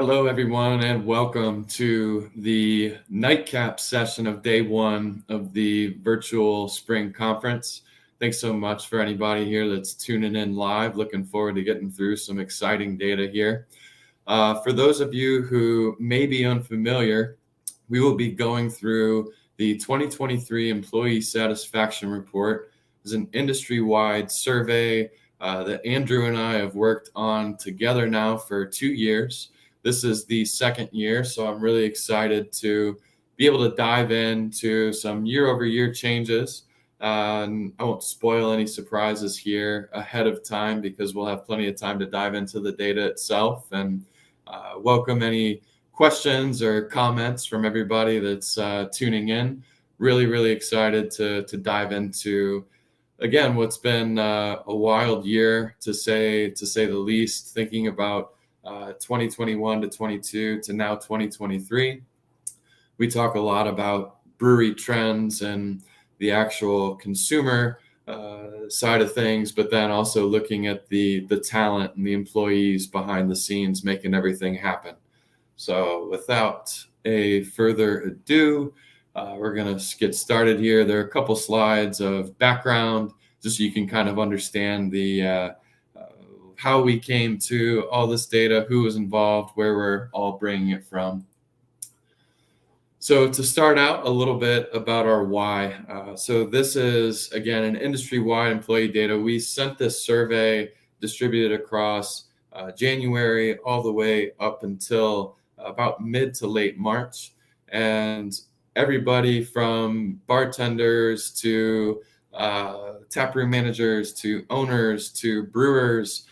Hello, everyone, and welcome to the nightcap session of day one of the virtual spring conference. Thanks so much for anybody here that's tuning in live. Looking forward to getting through some exciting data here. For those of you who may be unfamiliar, we will be going through the 2023 Employee Satisfaction Report. It's an industry-wide survey that Andrew and I have worked on together now for 2 years. This is the second year, so I'm really excited to be able to dive into some year-over-year changes. I won't spoil any surprises here ahead of time because we'll have plenty of time to dive into the data itself and welcome any questions or comments from everybody that's tuning in. Really excited to dive into, again, what's been a wild year to say the least, thinking about 2021 to 22 to now 2023. We talk a lot about brewery trends and the actual consumer side of things, but then also looking at the talent and the employees behind the scenes making everything happen. So without a further ado, we're going to get started here. There are a couple slides of background just so you can kind of understand the how we came to all this data, who was involved, where we're all bringing it from. So to start out a little bit about our why. So this is, again, an industry-wide employee data. We sent this survey distributed across January all the way up until about mid to late March. And everybody from bartenders to taproom managers to owners to brewers,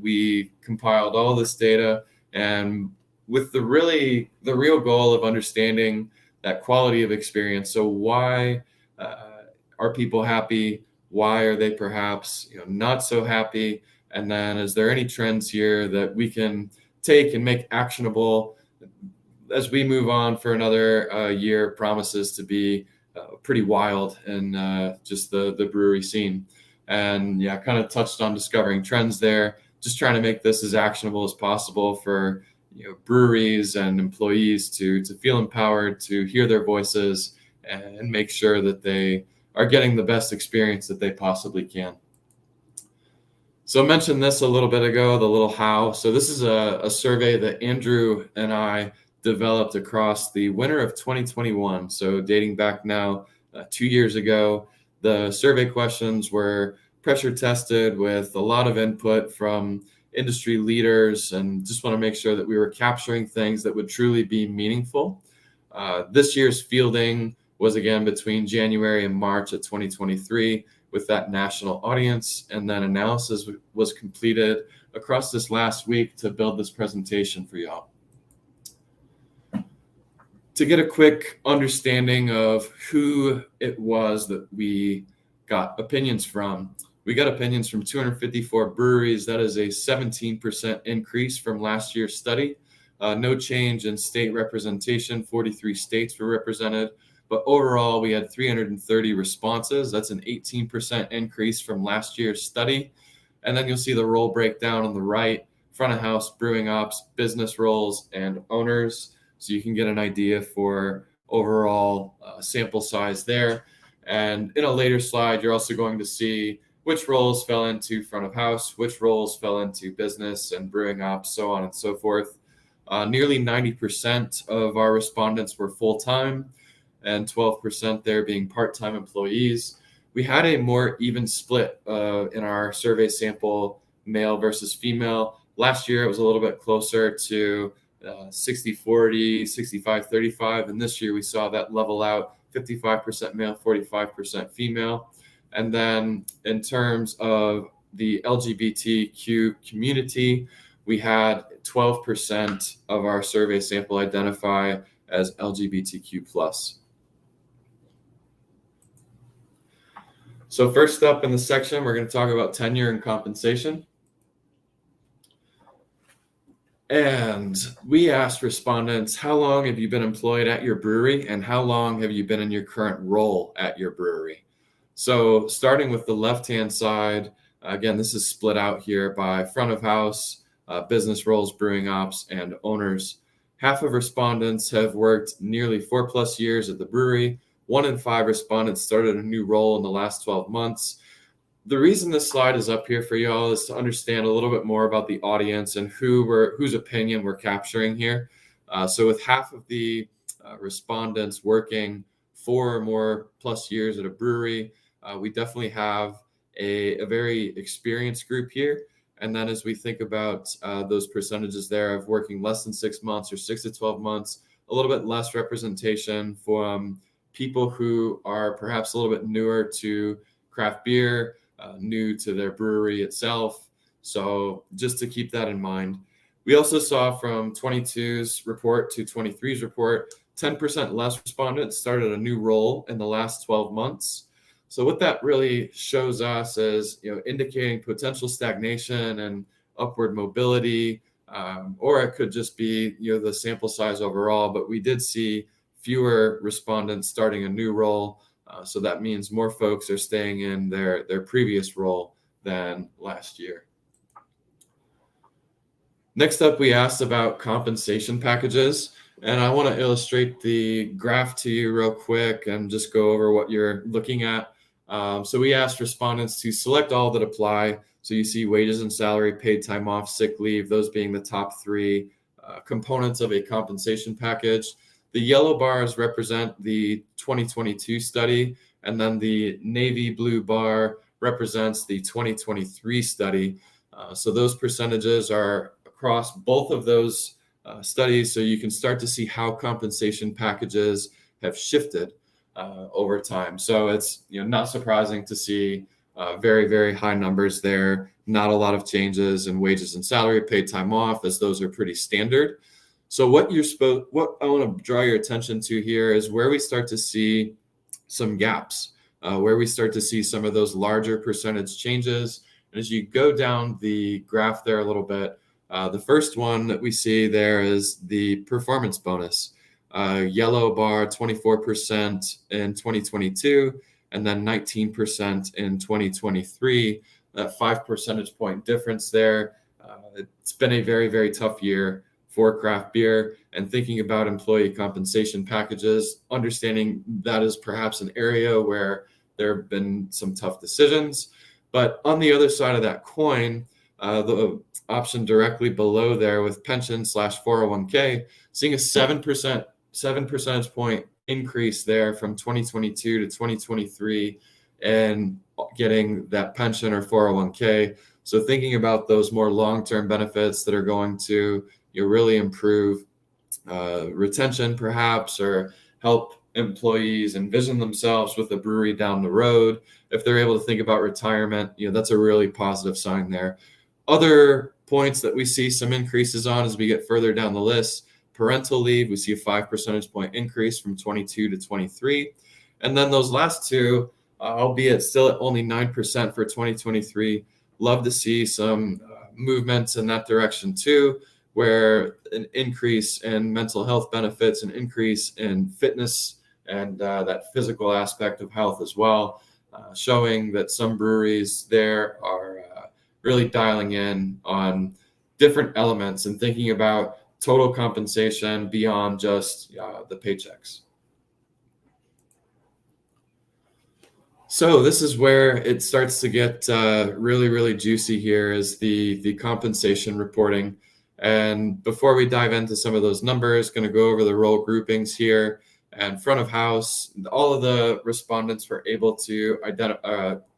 we compiled all this data, and with the real goal of understanding that quality of experience. So why are people happy? Why are they perhaps not so happy? And then is there any trends here that we can take and make actionable as we move on for another year? Promises to be pretty wild in just the brewery scene. And yeah, kind of touched on discovering trends there, just trying to make this as actionable as possible for breweries and employees to feel empowered, to hear their voices and make sure that they are getting the best experience that they possibly can. So I mentioned this a little bit ago, the little how. So this is a survey that Andrew and I developed across the winter of 2021. So dating back now 2 years ago. The survey questions were pressure tested with a lot of input from industry leaders, and just want to make sure that we were capturing things that would truly be meaningful. This year's fielding was again between January and March of 2023 with that national audience, and then analysis was completed across this last week to build this presentation for y'all. To get a quick understanding of who it was that we got opinions from, we got opinions from 254 breweries. That is a 17% increase from last year's study. No change in state representation. 43 states were represented. But overall, we had 330 responses. That's an 18% increase from last year's study. And then you'll see the role breakdown on the right: front of house, brewing ops, business roles, and owners. So you can get an idea for overall sample size there. And in a later slide, you're also going to see which roles fell into front of house, which roles fell into business and brewing ops, so on and so forth. Nearly 90% of our respondents were full-time, and 12% there being part-time employees. We had a more even split in our survey sample, male versus female. Last year, it was a little bit closer to 60-40, 65-35, and this year we saw that level out, 55% male, 45% female. And then in terms of the LGBTQ community, we had 12% of our survey sample identify as LGBTQ+. So first up in the section, we're going to talk about tenure and compensation. And we asked respondents, how long have you been employed at your brewery, and how long have you been in your current role at your brewery? So starting with the left-hand side, again, this is split out here by front of house, business roles, brewing ops, and owners. Half of respondents have worked nearly 4+ years at the brewery. 1 in 5 respondents started a new role in the last 12 months. The reason this slide is up here for y'all is to understand a little bit more about the audience and whose opinion we're capturing here. So with half of the respondents working 4 or more plus years at a brewery, we definitely have a very experienced group here. And then as we think about those percentages there of working less than 6 months or 6 to 12 months, a little bit less representation from people who are perhaps a little bit newer to craft beer, new to their brewery itself. So just to keep that in mind. We also saw from 22's report to 23's report, 10% less respondents started a new role in the last 12 months. So what that really shows us is, indicating potential stagnation and upward mobility, or it could just be, the sample size overall. But we did see fewer respondents starting a new role. So that means more folks are staying in their previous role than last year. Next up, we asked about compensation packages. And I want to illustrate the graph to you real quick and just go over what you're looking at. So we asked respondents to select all that apply. So you see wages and salary, paid time off, sick leave, those being the top 3 components of a compensation package. The yellow bars represent the 2022 study, and then the navy blue bar represents the 2023 study. So those percentages are across both of those studies, so you can start to see how compensation packages have shifted over time. So it's not surprising to see very, very high numbers there. Not a lot of changes in wages and salary, paid time off, as those are pretty standard. So what I want to draw your attention to here is where we start to see some gaps, where we start to see some of those larger percentage changes. And as you go down the graph there a little bit, the first one that we see there is the performance bonus. Yellow bar, 24% in 2022, and then 19% in 2023. That 5 percentage point difference there. It's been a very, very tough year for craft beer, and thinking about employee compensation packages, understanding that is perhaps an area where there have been some tough decisions. But on the other side of that coin, the option directly below there with pension/401k, seeing a 7 percentage point increase there from 2022 to 2023 and getting that pension or 401k. So thinking about those more long-term benefits that are going to really improve retention perhaps, or help employees envision themselves with a brewery down the road. If they're able to think about retirement, that's a really positive sign there. Other points that we see some increases on as we get further down the list: parental leave, we see a 5 percentage point increase from 22 to 23. And then those last two, albeit still at only 9% for 2023, love to see some movements in that direction too, where an increase in mental health benefits, an increase in fitness, and that physical aspect of health as well, showing that some breweries there are really dialing in on different elements and thinking about total compensation beyond just the paychecks. So this is where it starts to get really, really juicy here, is the compensation reporting. And before we dive into some of those numbers, going to go over the role groupings here. And front of house, all of the respondents were able to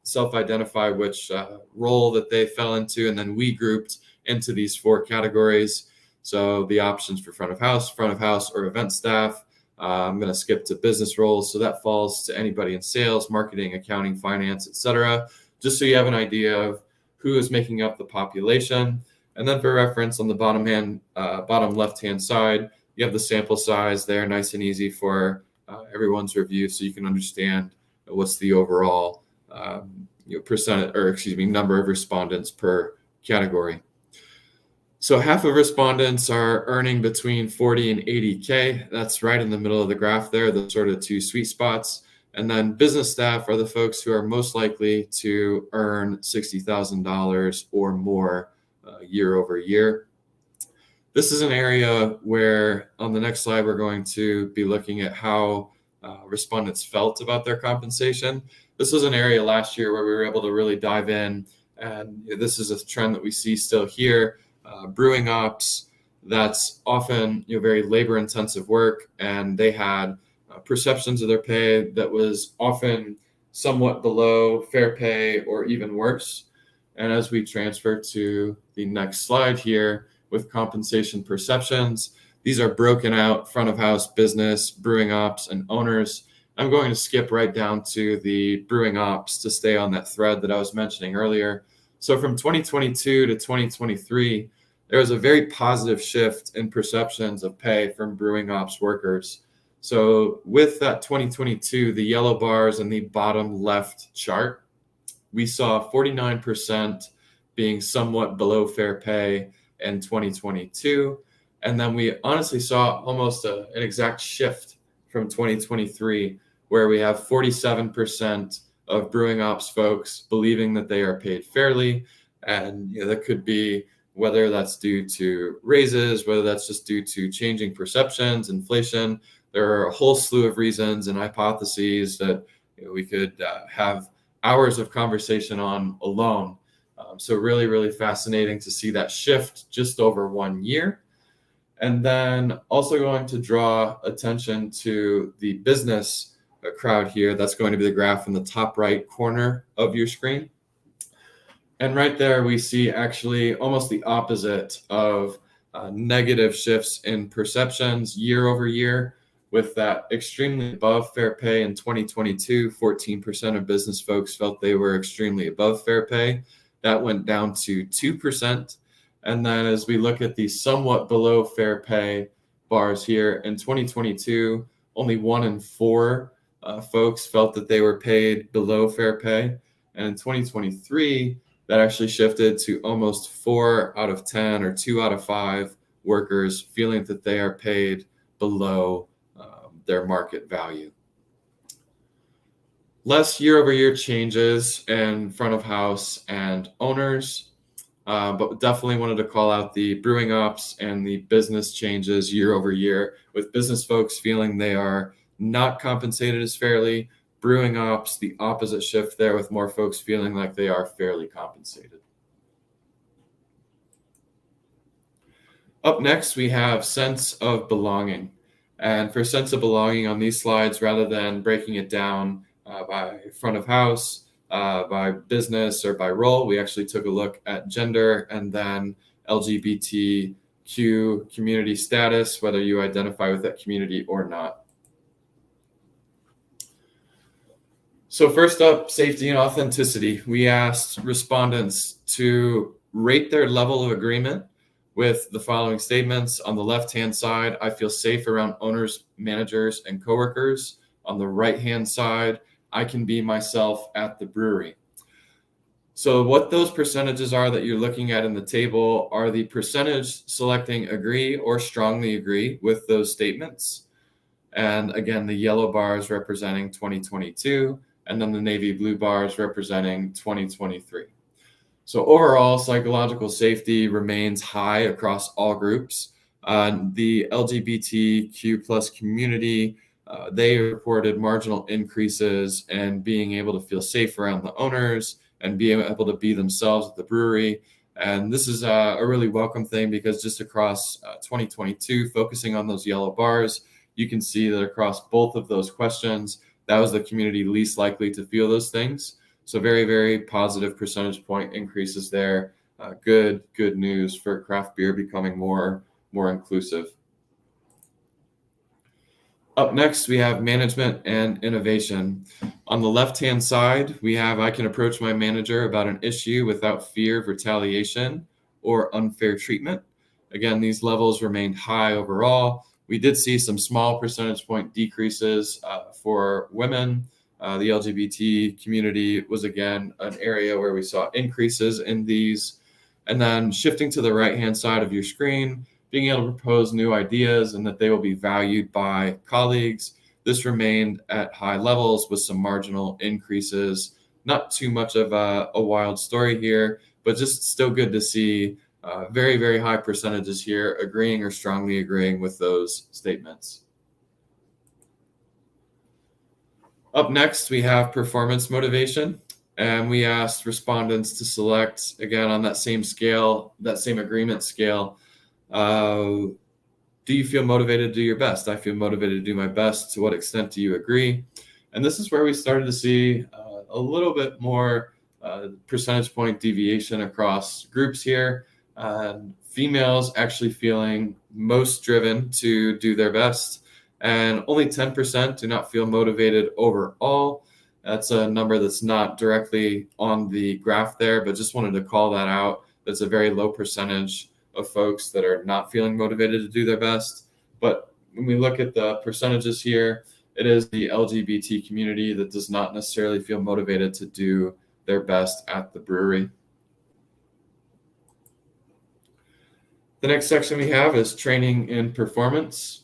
self-identify which role that they fell into, and then we grouped into these 4 categories. So the options for front of house, or event staff. I'm going to skip to business roles. So that falls to anybody in sales, marketing, accounting, finance, etc. Just so you have an idea of who is making up the population. And then for reference, on the bottom left-hand side, you have the sample size there, nice and easy for everyone's review, so you can understand what's the overall number of respondents per category. So half of respondents are earning between 40 and 80K. That's right in the middle of the graph there, the sort of 2 sweet spots. And then business staff are the folks who are most likely to earn $60,000 or more year over year. This is an area where on the next slide, we're going to be looking at how respondents felt about their compensation. This was an area last year where we were able to really dive in, and this is a trend that we see still here. Brewing ops, that's often very labor intensive work, and they had perceptions of their pay that was often somewhat below fair pay or even worse. And as we transfer to the next slide here with compensation perceptions, these are broken out: front of house, business, brewing ops, and owners. I'm going to skip right down to the brewing ops to stay on that thread that I was mentioning earlier. So from 2022 to 2023, there was a very positive shift in perceptions of pay from brewing ops workers. So with that 2022, the yellow bars in the bottom left chart, we saw 49% being somewhat below fair pay in 2022. And then we honestly saw almost an exact shift from 2023, where we have 47% of brewing ops folks believing that they are paid fairly. And that could be whether that's due to raises, whether that's just due to changing perceptions, inflation. There are a whole slew of reasons and hypotheses that we could have hours of conversation on alone. So really, really fascinating to see that shift just over 1 year. And then also going to draw attention to the business crowd here. That's going to be the graph in the top right corner of your screen. And right there, we see actually almost the opposite of negative shifts in perceptions year over year. With that extremely above fair pay in 2022, 14% of business folks felt they were extremely above fair pay. That went down to 2%. And then as we look at the somewhat below fair pay bars here, in 2022, only 1 in 4 folks felt that they were paid below fair pay. And in 2023, that actually shifted to almost 4 out of 10 or 2 out of 5 workers feeling that they are paid below their market value. Less year-over-year changes in front of house and owners, but definitely wanted to call out the brewing ops and the business changes year over year, with business folks feeling they are not compensated as fairly. Brewing ops, the opposite shift there, with more folks feeling like they are fairly compensated. Up next, we have sense of belonging. And for sense of belonging on these slides, rather than breaking it down by front of house, by business, or by role, we actually took a look at gender and then LGBTQ community status, whether you identify with that community or not. So first up, safety and authenticity. We asked respondents to rate their level of agreement with the following statements. On the left-hand side, I feel safe around owners, managers, and coworkers. On the right-hand side, I can be myself at the brewery. So what those percentages are that you're looking at in the table are the percentage selecting agree or strongly agree with those statements. And again, the yellow bars representing 2022, and then the navy blue bars representing 2023. So overall, psychological safety remains high across all groups. The LGBTQ plus community, they reported marginal increases in being able to feel safe around the owners and being able to be themselves at the brewery. And this is a really welcome thing, because just across 2022, focusing on those yellow bars, you can see that across both of those questions, that was the community least likely to feel those things. So very, very positive percentage point increases there. Good news for craft beer becoming more inclusive. Up next, we have management and innovation. On the left-hand side, we have I can approach my manager about an issue without fear of retaliation or unfair treatment. Again, these levels remained high overall. We did see some small percentage point decreases for women. The LGBT community was, again, an area where we saw increases in these. And then shifting to the right-hand side of your screen, being able to propose new ideas and that they will be valued by colleagues. This remained at high levels with some marginal increases. Not too much of a wild story here, but just still good to see Very, very high percentages here agreeing or strongly agreeing with those statements. Up next, we have performance motivation. And we asked respondents to select, again, on that same scale, that same agreement scale, do you feel motivated to do your best? I feel motivated to do my best. To what extent do you agree? And this is where we started to see a little bit more percentage point deviation across groups here. Females actually feeling most driven to do their best, and only 10% do not feel motivated overall. That's a number that's not directly on the graph there, but just wanted to call that out. That's a very low percentage of folks that are not feeling motivated to do their best. But when we look at the percentages here, it is the LGBT community that does not necessarily feel motivated to do their best at the brewery. The next section we have is training in performance.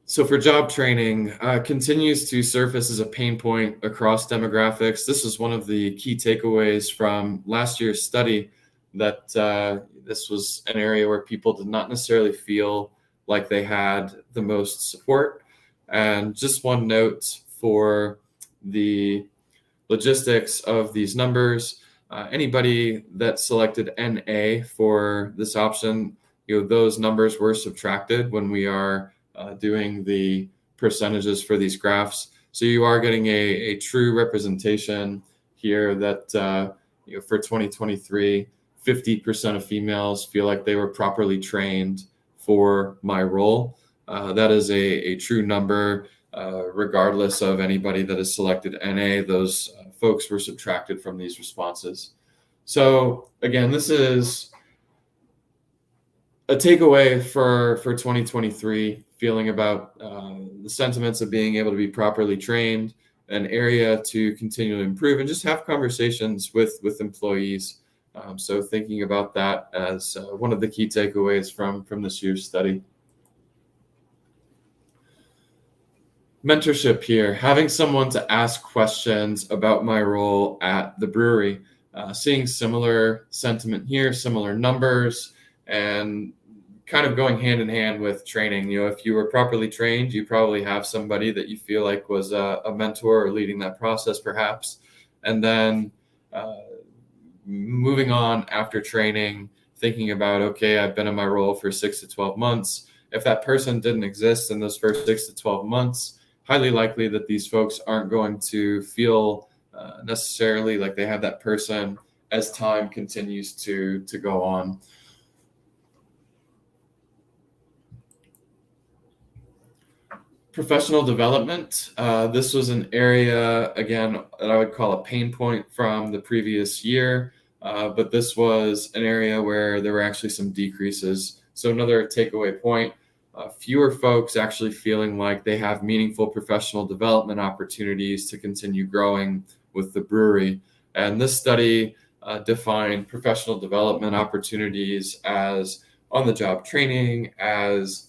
So for job training, continues to surface as a pain point across demographics. This is one of the key takeaways from last year's study, that this was an area where people did not necessarily feel like they had the most support. And just one note for the logistics of these numbers, anybody that selected NA for this option, those numbers were subtracted when we are doing the percentages for these graphs. So you are getting a true representation here that for 2023, 50% of females feel like they were properly trained for my role. That is a true number, regardless of anybody that has selected NA. Those folks were subtracted from these responses. So again, this is a takeaway for 2023, feeling about the sentiments of being able to be properly trained, an area to continue to improve, and just have conversations with employees. So thinking about that as one of the key takeaways from this year's study. Mentorship here, having someone to ask questions about my role at the brewery, seeing similar sentiment here, similar numbers, and kind of going hand in hand with training. If you were properly trained, you probably have somebody that you feel like was a mentor or leading that process perhaps. And then moving on after training, thinking about, okay, I've been in my role for 6 to 12 months. If that person didn't exist in those first 6 to 12 months, highly likely that these folks aren't going to feel necessarily like they have that person as time continues to go on. Professional development. This was an area, again, that I would call a pain point from the previous year, but this was an area where there were actually some decreases. So another takeaway point, fewer folks actually feeling like they have meaningful professional development opportunities to continue growing with the brewery. And this study defined professional development opportunities as on-the-job training, as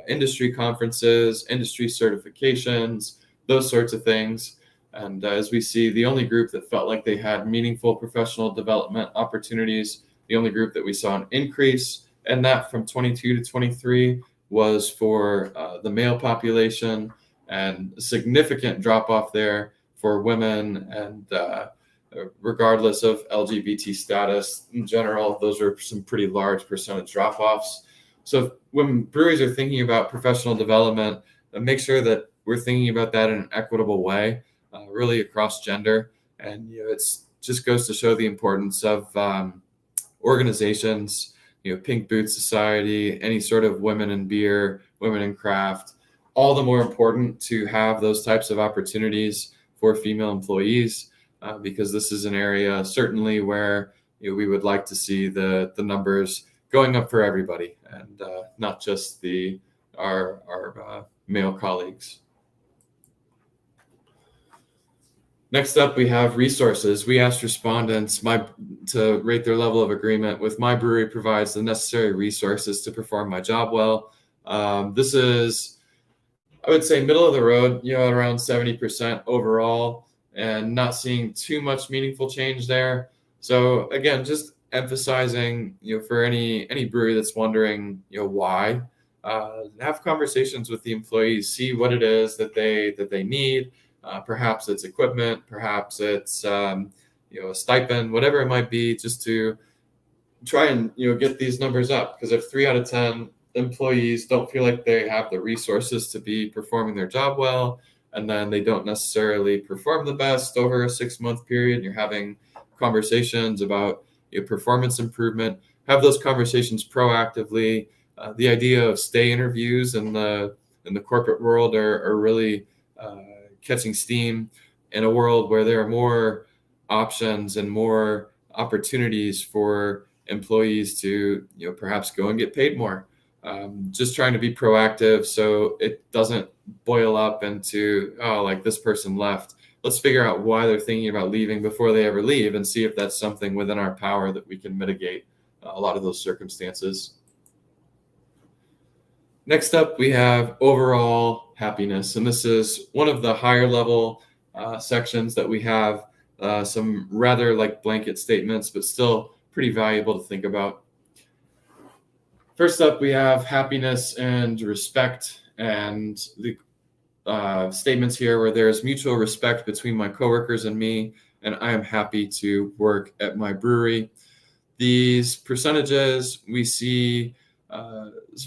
industry conferences, industry certifications, those sorts of things. And as we see, the only group that felt like they had meaningful professional development opportunities, the only group that we saw an increase in that from 22 to 23 was for the male population, and a significant drop off there for women. And regardless of LGBT status in general, those are some pretty large percentage drop offs. So when breweries are thinking about professional development, make sure that we're thinking about that in an equitable way, really across gender. And it's just goes to show the importance of organizations, Pink Boots Society, any sort of women in beer, women in craft, all the more important to have those types of opportunities for female employees, because this is an area certainly where we would like to see the numbers going up for everybody, and not just our male colleagues. Next up, we have resources. We asked respondents to rate their level of agreement with my brewery provides the necessary resources to perform my job well. This is, I would say, middle of the road, around 70% overall, and not seeing too much meaningful change there. So again, just emphasizing, for any brewery that's wondering, why, have conversations with the employees, see what it is that they need. Perhaps it's equipment, perhaps it's a stipend, whatever it might be, just to try and get these numbers up. Because if 3 out of 10 employees don't feel like they have the resources to be performing their job well, and then they don't necessarily perform the best over a 6-month period, you're having conversations about performance improvement. Have those conversations proactively. The idea of stay interviews in the corporate world are really catching steam in a world where there are more options and more opportunities for employees to perhaps go and get paid more. Just trying to be proactive so it doesn't boil up into, oh, like this person left. Let's figure out why they're thinking about leaving before they ever leave, and see if that's something within our power that we can mitigate a lot of those circumstances. Next up, we have overall happiness, and this is one of the higher level sections that we have. Some rather like blanket statements, but still pretty valuable to think about. First up, we have happiness and respect, and the statements here where there is mutual respect between my coworkers and me, and I am happy to work at my brewery. These percentages, we see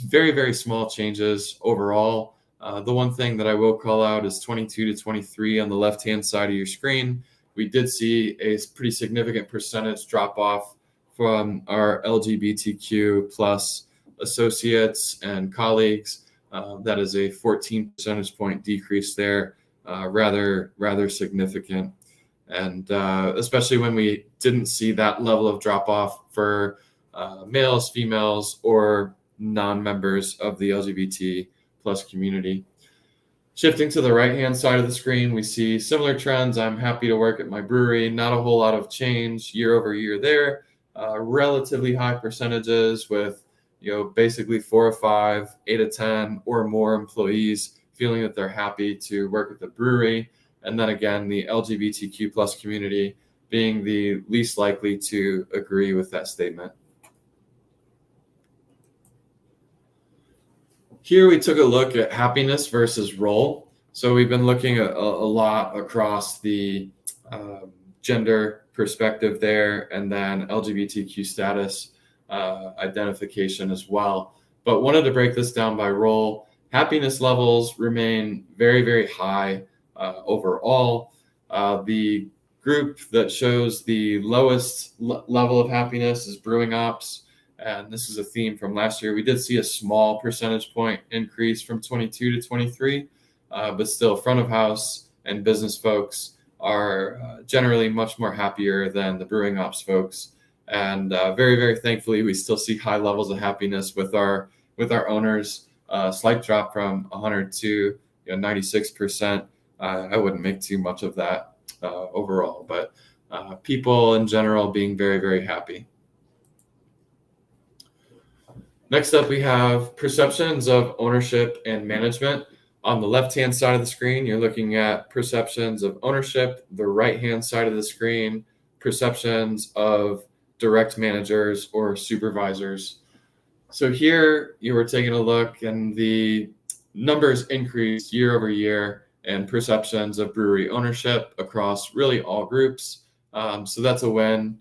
very, very small changes overall. The one thing that I will call out is 22 to 23 on the left-hand side of your screen. We did see a pretty significant percentage drop off from our LGBTQ plus associates and colleagues. That is a 14 percentage point decrease there, rather significant. And especially when we didn't see that level of drop off for males, females, or non-members of the LGBT plus community. Shifting to the right-hand side of the screen, we see similar trends. I'm happy to work at my brewery. Not a whole lot of change year over year there. Relatively high percentages with, basically 4 or 5, 8 or 10 or more employees feeling that they're happy to work at the brewery. And then again, the LGBTQ plus community being the least likely to agree with that statement. Here we took a look at happiness versus role. So we've been looking at a lot across the gender perspective there, and then LGBTQ status identification as well. But wanted to break this down by role. Happiness levels remain very, very high overall. The group that shows the lowest level of happiness is brewing ops. And this is a theme from last year. We did see a small percentage point increase from 22 to 23, but still front of house and business folks are generally much more happier than the brewing ops folks. And very, very thankfully, we still see high levels of happiness with our owners. Slight drop from 100 to 96%. I wouldn't make too much of that overall, but people in general being very, very happy. Next up, we have perceptions of ownership and management. On the left-hand side of the screen, you're looking at perceptions of ownership. The right-hand side of the screen, perceptions of direct managers or supervisors. So here you were taking a look, and the numbers increased year over year, and perceptions of brewery ownership across really all groups. So that's a win.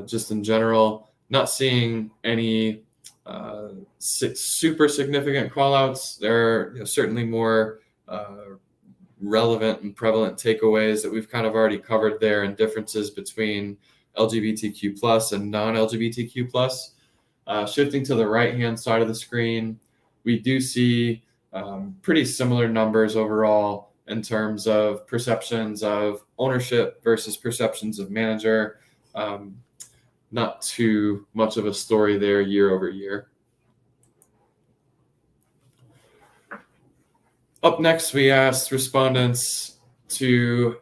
Just in general, not seeing any super significant callouts. There are certainly more relevant and prevalent takeaways that we've kind of already covered there, and differences between LGBTQ plus and non-LGBTQ plus. Shifting to the right-hand side of the screen, we do see pretty similar numbers overall in terms of perceptions of ownership versus perceptions of manager. Not too much of a story there year over year. Up next, we asked respondents to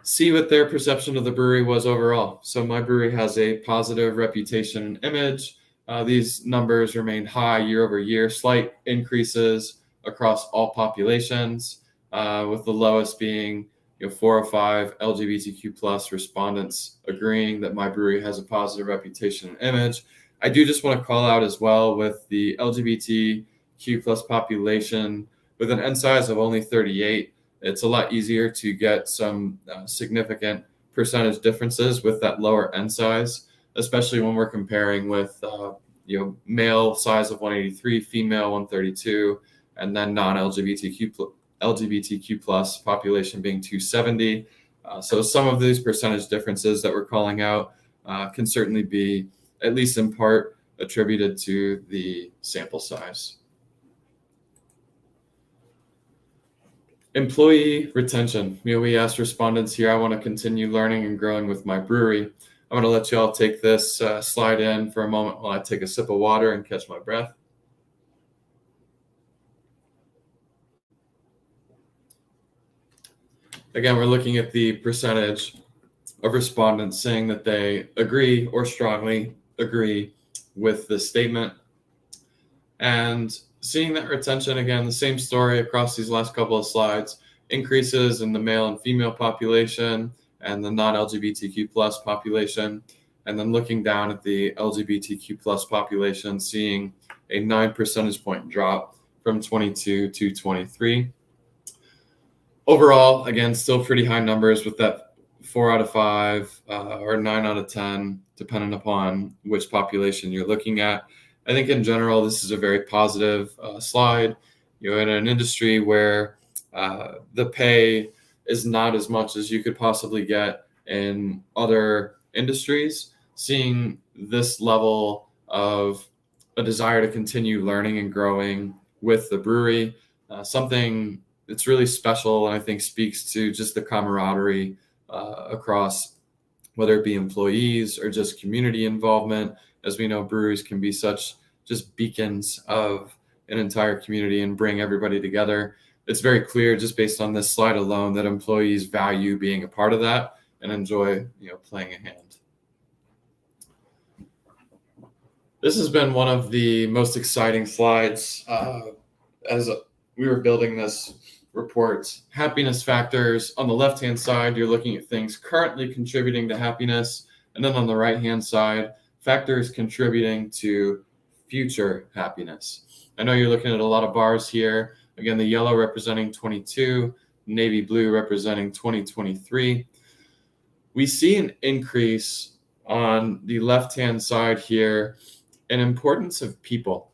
see what their perception of the brewery was overall. So my brewery has a positive reputation and image. These numbers remain high year over year, slight increases across all populations, with the lowest being 4 or 5 LGBTQ plus respondents agreeing that my brewery has a positive reputation and image. I do just want to call out as well with the LGBTQ plus population with an N size of only 38, it's a lot easier to get some significant percentage differences with that lower N size, especially when we're comparing with male size of 183, female 132, and then non-LGBTQ plus population being 270. So some of these percentage differences that we're calling out can certainly be, at least in part, attributed to the sample size. Employee retention. We asked respondents here, I want to continue learning and growing with my brewery. I'm going to let you all take this slide in for a moment while I take a sip of water and catch my breath. Again, we're looking at the percentage of respondents saying that they agree or strongly agree with the statement. And seeing that retention, again, the same story across these last couple of slides, increases in the male and female population and the non-LGBTQ plus population. And then looking down at the LGBTQ plus population, seeing a 9 percentage point drop from 22 to 23. Overall, again, still pretty high numbers with that 4 out of 5 or 9 out of 10, depending upon which population you're looking at. I think in general, this is a very positive slide. In an industry where the pay is not as much as you could possibly get in other industries, seeing this level of a desire to continue learning and growing with the brewery, something that's really special, and I think speaks to just the camaraderie across, whether it be employees or just community involvement. As we know, breweries can be such just beacons of an entire community and bring everybody together. It's very clear just based on this slide alone that employees value being a part of that and enjoy, playing a hand. This has been one of the most exciting slides as we were building this report. Happiness factors. On the left-hand side, you're looking at things currently contributing to happiness. And then on the right-hand side, factors contributing to future happiness. I know you're looking at a lot of bars here. Again, the yellow representing 22, navy blue representing 2023. We see an increase on the left-hand side here in importance of people.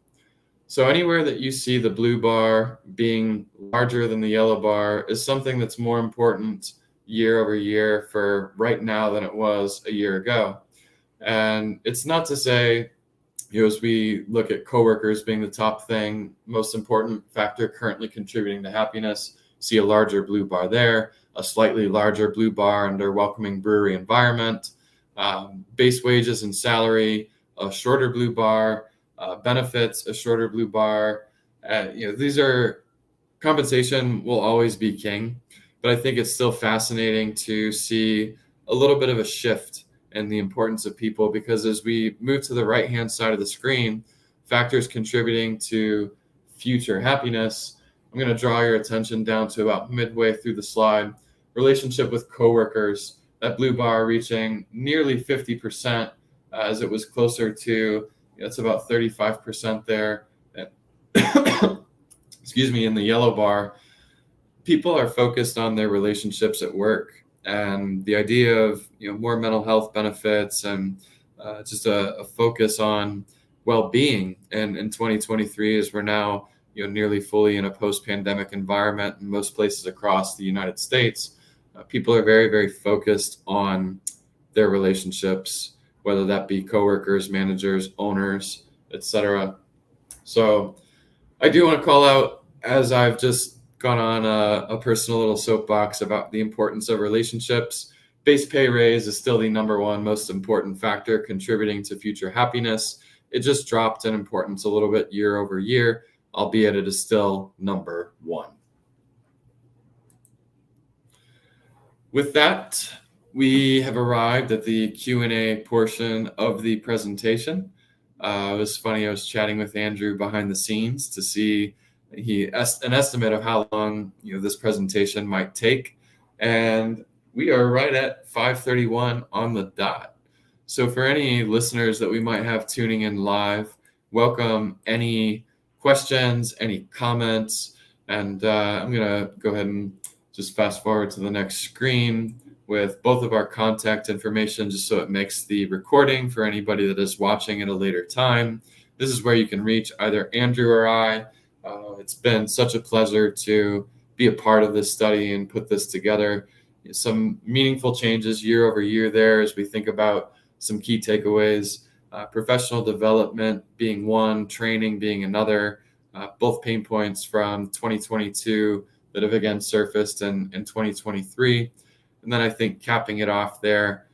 So anywhere that you see the blue bar being larger than the yellow bar is something that's more important year over year for right now than it was a year ago. And it's not to say, as we look at coworkers being the top thing, most important factor currently contributing to happiness, see a larger blue bar there, a slightly larger blue bar under welcoming brewery environment, base wages and salary, a shorter blue bar, benefits, a shorter blue bar. These are, compensation will always be king, but I think it's still fascinating to see a little bit of a shift and the importance of people, because as we move to the right-hand side of the screen, factors contributing to future happiness, I'm going to draw your attention down to about midway through the slide. Relationship with coworkers, that blue bar reaching nearly 50%, as it was closer to, it's about 35% there. Excuse me, in the yellow bar, people are focused on their relationships at work. And the idea of more mental health benefits and just a focus on well-being in 2023, as we're now nearly fully in a post-pandemic environment in most places across the United States, people are very, very focused on their relationships, whether that be coworkers, managers, owners, etc. So I do want to call out, as I've just gone on a personal little soapbox about the importance of relationships, base pay raise is still the number one most important factor contributing to future happiness. It just dropped in importance a little bit year over year, albeit it is still number one. With that, we have arrived at the Q&A portion of the presentation. It was funny, I was chatting with Andrew behind the scenes to see an estimate of how long this presentation might take. And we are right at 5:31 on the dot. So for any listeners that we might have tuning in live, welcome any questions, any comments, and I'm going to go ahead and just fast forward to the next screen with both of our contact information, just so it makes the recording for anybody that is watching at a later time. This is where you can reach either Andrew or I. It's been such a pleasure to be a part of this study and put this together. Some meaningful changes year over year there as we think about some key takeaways, professional development being one, training being another, both pain points from 2022 that have again surfaced in 2023. And then I think capping it off there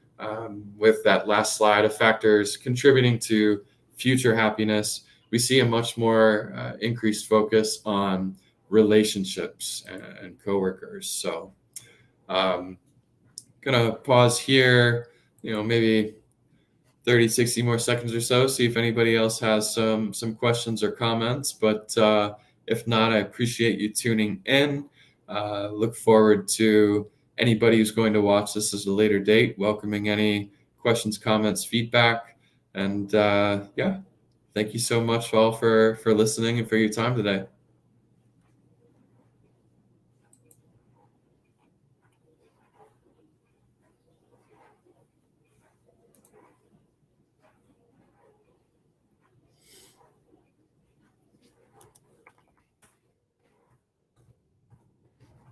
with that last slide of factors contributing to future happiness, we see a much more increased focus on relationships and coworkers. So gonna pause here, maybe 30, 60 more seconds or so, see if anybody else has some questions or comments. But if not, I appreciate you tuning in. Look forward to anybody who's going to watch this at a later date, welcoming any questions, comments, feedback. And yeah, thank you so much all for listening and for your time today.